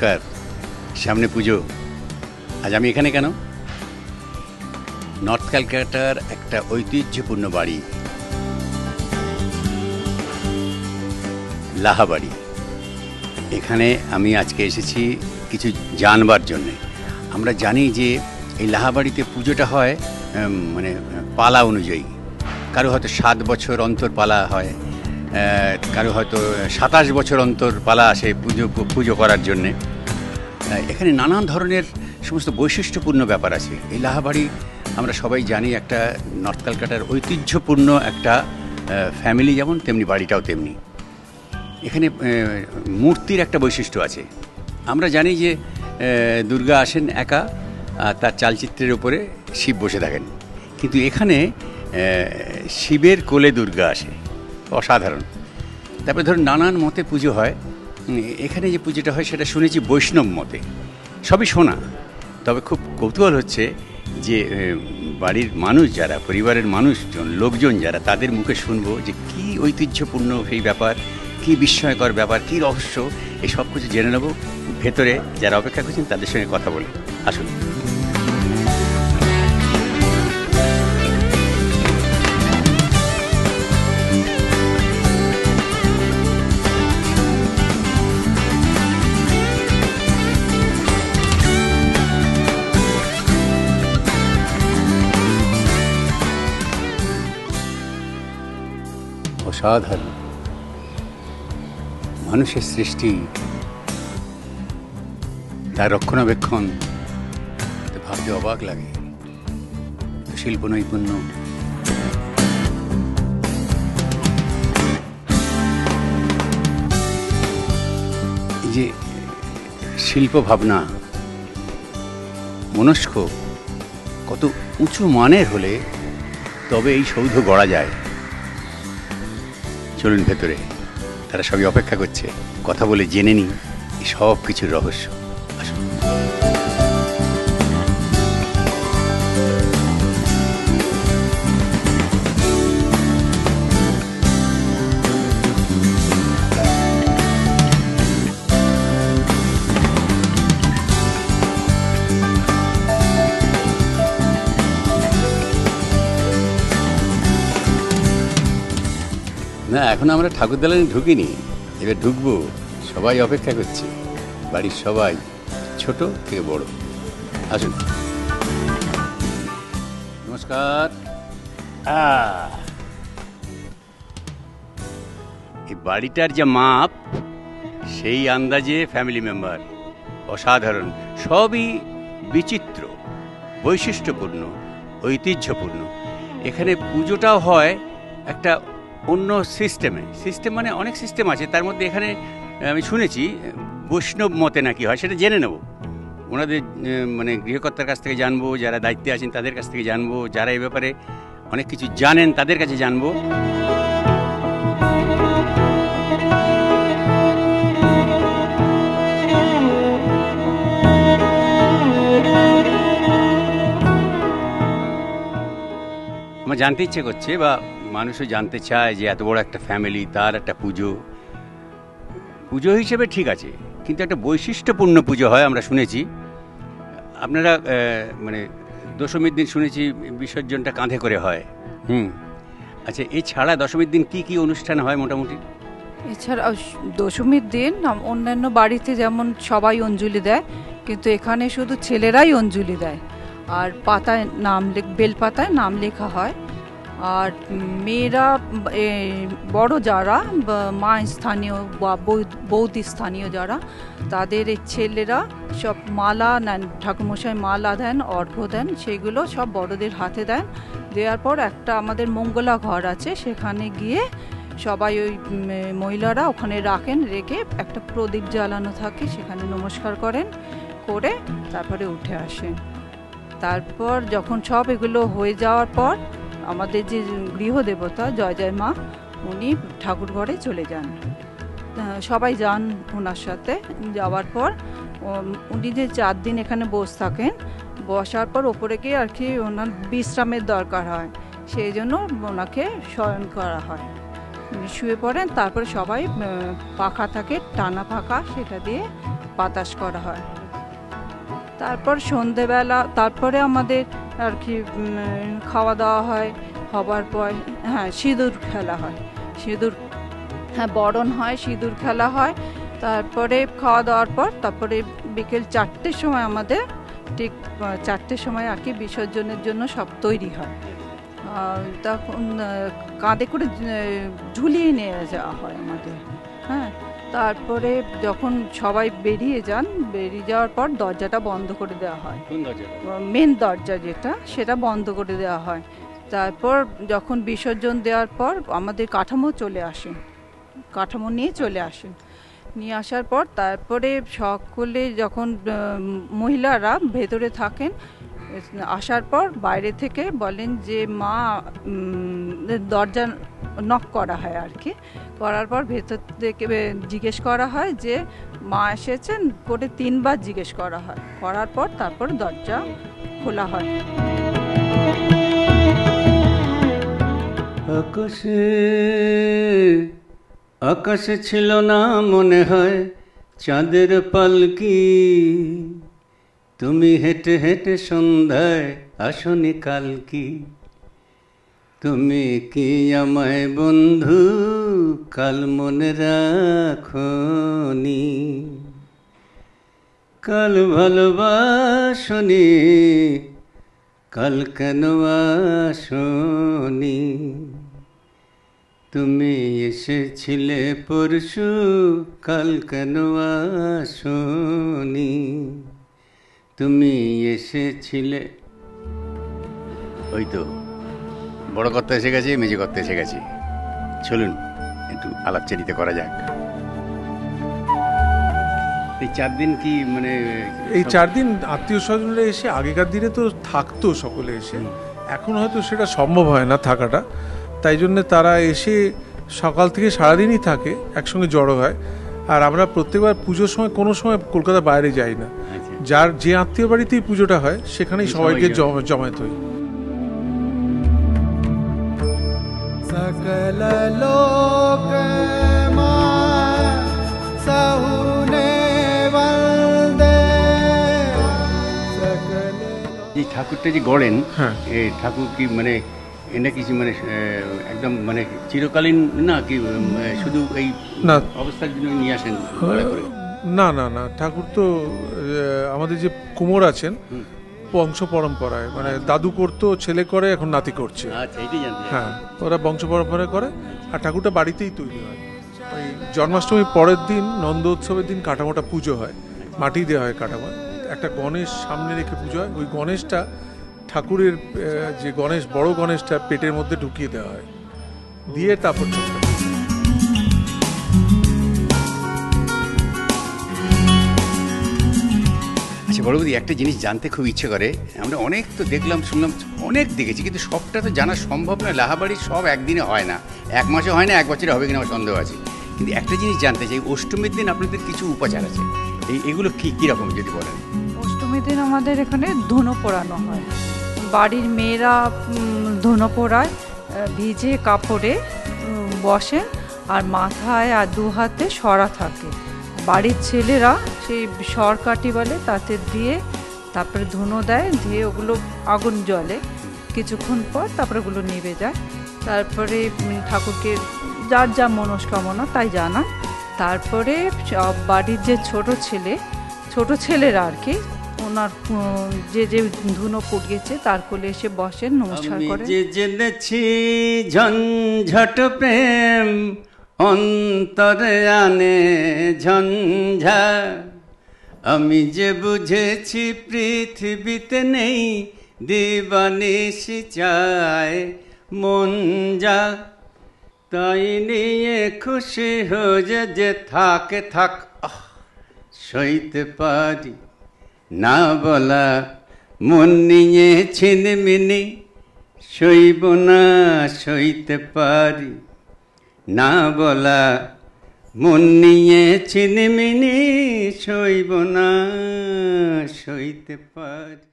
নমস্কার। সামনে পুজো, আজ আমি এখানে কেন? নর্থ ক্যালকাটার একটা ঐতিহ্যপূর্ণ বাড়ি, লাহাবাড়ি। এখানে আমি আজকে এসেছি কিছু জানবার জন্যে। আমরা জানি যে এই লাহাবাড়িতে পুজোটা হয় মানে পালা অনুযায়ী। কারো হয়তো 7 বছর অন্তর পালা হয়, কারো হয়তো 27 বছর অন্তর পালা আসে পুজো করার জন্যে। এখানে নানান ধরনের সমস্ত বৈশিষ্ট্যপূর্ণ ব্যাপার আছে। এই লাহাবাড়ি আমরা সবাই জানি একটা নর্থ ক্যালকাটার ঐতিহ্যপূর্ণ একটা ফ্যামিলি, যেমন তেমনি বাড়িটাও তেমনি। এখানে মূর্তির একটা বৈশিষ্ট্য আছে। আমরা জানি যে দুর্গা আসেন একা, তার চালচিত্রের উপরে শিব বসে থাকেন, কিন্তু এখানে শিবের কোলে দুর্গা আসে, অসাধারণ। তারপরে ধরুন নানান মতে পুজো হয়। এখানে যে পুজোটা হয় সেটা শুনেছি বৈষ্ণব মতে, সবই শোনা। তবে খুব কৌতূহল হচ্ছে যে বাড়ির মানুষ যারা, পরিবারের মানুষজন, লোকজন যারা, তাদের মুখে শুনবো যে কী ঐতিহ্যপূর্ণ সেই ব্যাপার, কী বিস্ময়কর ব্যাপার, কী রহস্য, এই সব কিছু জেনে নেব ভেতরে যারা অপেক্ষা করছেন তাদের সঙ্গে কথা বলে। আসুন। অসাধারণ মানুষের সৃষ্টি, তার রক্ষণাবেক্ষণ ভাবতে অবাক লাগে। শিল্প নৈপুণ্য, এই যে শিল্প ভাবনা, মনস্ক, কত উঁচু মানের হলে তবে এই সৌধ গড়া যায়। চলুন ভেতরে, তারা সবই অপেক্ষা করছে, কথা বলে জেনে নিই এই সব কিছুর রহস্য। আসুন। না, এখন আমরা ঠাকুর দালানে ঢুকিনি, এবার ঢুকবো। সবাই অপেক্ষা করছে, বাড়ির সবাই, ছোট থেকে বড়। আসুন। নমস্কার। এই বাড়িটার যে মাপ, সেই আন্দাজে ফ্যামিলি মেম্বার, অসাধারণ। সবই বিচিত্র, বৈশিষ্ট্যপূর্ণ, ঐতিহ্যপূর্ণ। এখানে পুজোটাও হয় একটা অন্য সিস্টেম মানে অনেক সিস্টেম আছে, তার মধ্যে এখানে আমি শুনেছি বৈষ্ণব মতে নাকি হয়, সেটা জেনে নেব। ওনাদের মানে গৃহকর্তার কাছ থেকে জানবো, যারা দায়িত্বে আছেন তাদের কাছ থেকে জানবো, যারা এই ব্যাপারে অনেক কিছু জানেন তাদের কাছে জানবো। আমার জানতে ইচ্ছে করছে, বা মানুষও জানতে চায় যে এত বড় একটা ফ্যামিলি, তার একটা পুজো হিসেবে ঠিক আছে, কিন্তু একটা বৈশিষ্ট্যপূর্ণ পুজো হয় আমরা শুনেছি। আপনারা মানে দশমীর দিন শুনেছি বিসর্জনটা কাঁধে করে হয়। আচ্ছা, এছাড়া দশমীর দিন কি কি অনুষ্ঠান হয় মোটামুটি? এছাড়া দশমীর দিন অন্যান্য বাড়িতে যেমন সবাই অঞ্জলি দেয়, কিন্তু এখানে শুধু ছেলেরাই অঞ্জলি দেয়, আর পাতায় বেলপাতায় নাম লেখা হয়। আর মেয়েরা, বড় যারা মা স্থানীয় বা বৌদি স্থানীয় যারা, তাদের এই ছেলেরা সব মালা নেন, ঠাকুরমশাই মালা দেন, অর্ঘ্য দেন, সেগুলো সব বড়দের হাতে দেন। দেওয়ার পর একটা আমাদের মঙ্গলা ঘর আছে, সেখানে গিয়ে সবাই ওই মহিলারা ওখানে রাখেন, রেখে একটা প্রদীপ জ্বালানো থাকে, সেখানে নমস্কার করেন, করে তারপরে উঠে আসেন। তারপর যখন সব এগুলো হয়ে যাওয়ার পর আমাদের যে গৃহদেবতা জয় মা, উনি ঠাকুর ঘরে চলে যান। সবাই যান ওনার সাথে। যাওয়ার পর উনি যে 4 দিন এখানে বসে থাকেন, বসার পর ওপরে গিয়ে আর কি ওনার বিশ্রামের দরকার হয়, সেই জন্য ওনাকে শয়ন করা হয়, শুয়ে পড়েন। তারপরে সবাই পাখা থাকে, টানা পাখা, সেটা দিয়ে বাতাস করা হয়। তারপর সন্ধেবেলা তারপরে আমাদের আর কি খাওয়া দাওয়া হয়, হবার পর হ্যাঁ সিঁদুর খেলা হয়, সিঁদুর হ্যাঁ বরণ হয়, সিঁদুর খেলা হয়। তারপরে খাওয়া দাওয়ার পর তারপরে বিকেল 4টের সময় আমাদের ঠিক 4টের সময় আর কি বিসর্জনের জন্য সব তৈরি হয়। তখন কাঁধে করে ঝুলিয়ে নিয়ে যাওয়া হয় আমাদের। হ্যাঁ, তারপরে যখন সবাই বেরিয়ে যাওয়ার পর দরজাটা বন্ধ করে দেওয়া হয়, মেন দরজা যেটা সেটা বন্ধ করে দেওয়া হয়। তারপর যখন বিসর্জন দেওয়ার পর আমাদের কাঠামো নিয়ে চলে আসেন, নিয়ে আসার পর তারপরে সকলে যখন মহিলারা ভেতরে থাকেন, আসার পর বাইরে থেকে বলেন যে মা, দরজা নক করা হয় আর কি, করার পর ভেতর থেকে জিজ্ঞেস করা হয় যে মা এসেছেন করে 3বার জিজ্ঞেস করা হয়, করার পর তারপর দরজা খোলা হয়। আকাশে ছিল না মনে হয় চাঁদের পালকি, তুমি হেঁটে হেঁটে সন্ধ্যায় আসনি কালকি, তুমি কি আমায় বন্ধু কাল মনে রাখনি, কাল ভালোবাসনি কাল কেন আসনি, তুমি এসেছিলে পরশু কাল কেন আসনি, তুমি এসেছিলে। ওই তো বড় কর্তা এসে গেছে, মেজে কর্তা এসে গেছে, চলুন একটু আলাপচারিতা করা যাক। এই 4 দিন কি মানে এই 4 দিন আত্মীয় স্বজনরা এসে আগেকার দিনে তো থাকতো সকলে এসে, এখন হয়তো সেটা সম্ভব হয় না থাকাটা, তাই জন্য তারা এসে সকাল থেকে সারাদিনই থাকে, একসঙ্গে জড়ো হয়। আর আমরা প্রত্যেকবার পুজোর সময় কোনো সময় কলকাতার বাইরে যাই না, যার যে আত্মীয় বাড়িতেই পুজোটা হয় সেখানেই সবাইকে জমায়েত হই। सकल लोक सहुने वंदे। এই ঠাকুরটা যে গড়েন, হ্যাঁ, এই ঠাকুর কি মানে এটা কিছু মানে একদম মানে চিরকালীন না কি শুধু এই না অবস্থার জন্য নিয়ে আসেন? না না না, ঠাকুর তো আমাদের যে কুমোর আছেন বংশ পরম্পরায়, মানে দাদু করতো, ছেলে করে, এখন নাতি করছে। আচ্ছা, এটাই জানতে। হ্যাঁ, ওরা বংশ পরম্পরায় করে। আর ঠাকুরটা বাড়িতেই তৈরি হয়। ওই জন্মাষ্টমীর পরের দিন নন্দ উৎসবের দিন কাঠামোটা পুজো হয়, মাটি দেওয়া হয় কাঠামো, একটা গণেশ সামনে রেখে পুজো হয়। ওই গণেশটা ঠাকুরের যে গণেশ, বড় গণেশটা পেটের মধ্যে ঢুকিয়ে দেওয়া হয়, দিয়ে তারপর আচ্ছা বড়বদি, একটা জিনিস জানতে খুব ইচ্ছে করে, আমরা অনেক তো দেখলাম, শুনলাম, অনেক দেখেছি, কিন্তু সবটা তো জানা সম্ভব নয়। লাহাবাড়ি সব একদিনে হয় না, 1 মাসে হয় না, 1 বছরে হবে কিনা আমার সন্দেহ আছে। কিন্তু একটা জিনিস জানতে চাই, অষ্টমীর দিন আপনাদের কিছু উপাচার আছে, এগুলো কীরকম যদি বলেন? অষ্টমীর দিন আমাদের এখানে ধুনো পোড়ানো হয়, বাড়ির মেয়েরা ধুনো পোড়ায়, ভিজে কাপড়ে বসেন, আর মাথায় আর 2 হাতে সরা থাকে। বাড়ির ছেলেরা সেই সরকাঠি বলে তাতে দিয়ে তারপরে ধুনো দেয়, দিয়ে ওগুলো আগুন জ্বলে, কিছুক্ষণ পর তারপরে ওগুলো নিভে যায়। তারপরে ঠাকুরকে যার যা মনস্কামনা তাই জানান। তারপরে বাড়ির যে ছোট ছেলেরা আর কি, ওনার যে ধুনো পুড়িয়েছে তার কোলে এসে বসেন, নমস্কার করেন। যে জেনেছি ঝঞ্ঝট প্রেম অন্তরে আনে ঝঞ্ঝা, আমি যে বুঝেছি পৃথিবীতে নেই দিবানিশি চায় মন যা, তাই নিয়ে খুশি হয়ে যে থাকে থাক, সইতে পারি না বলা মন নিয়ে ছিনমিনি, সইব না সইতে পারি না বলা মন নিয়ে ছিনমিনি, সইব না সইতে পারি।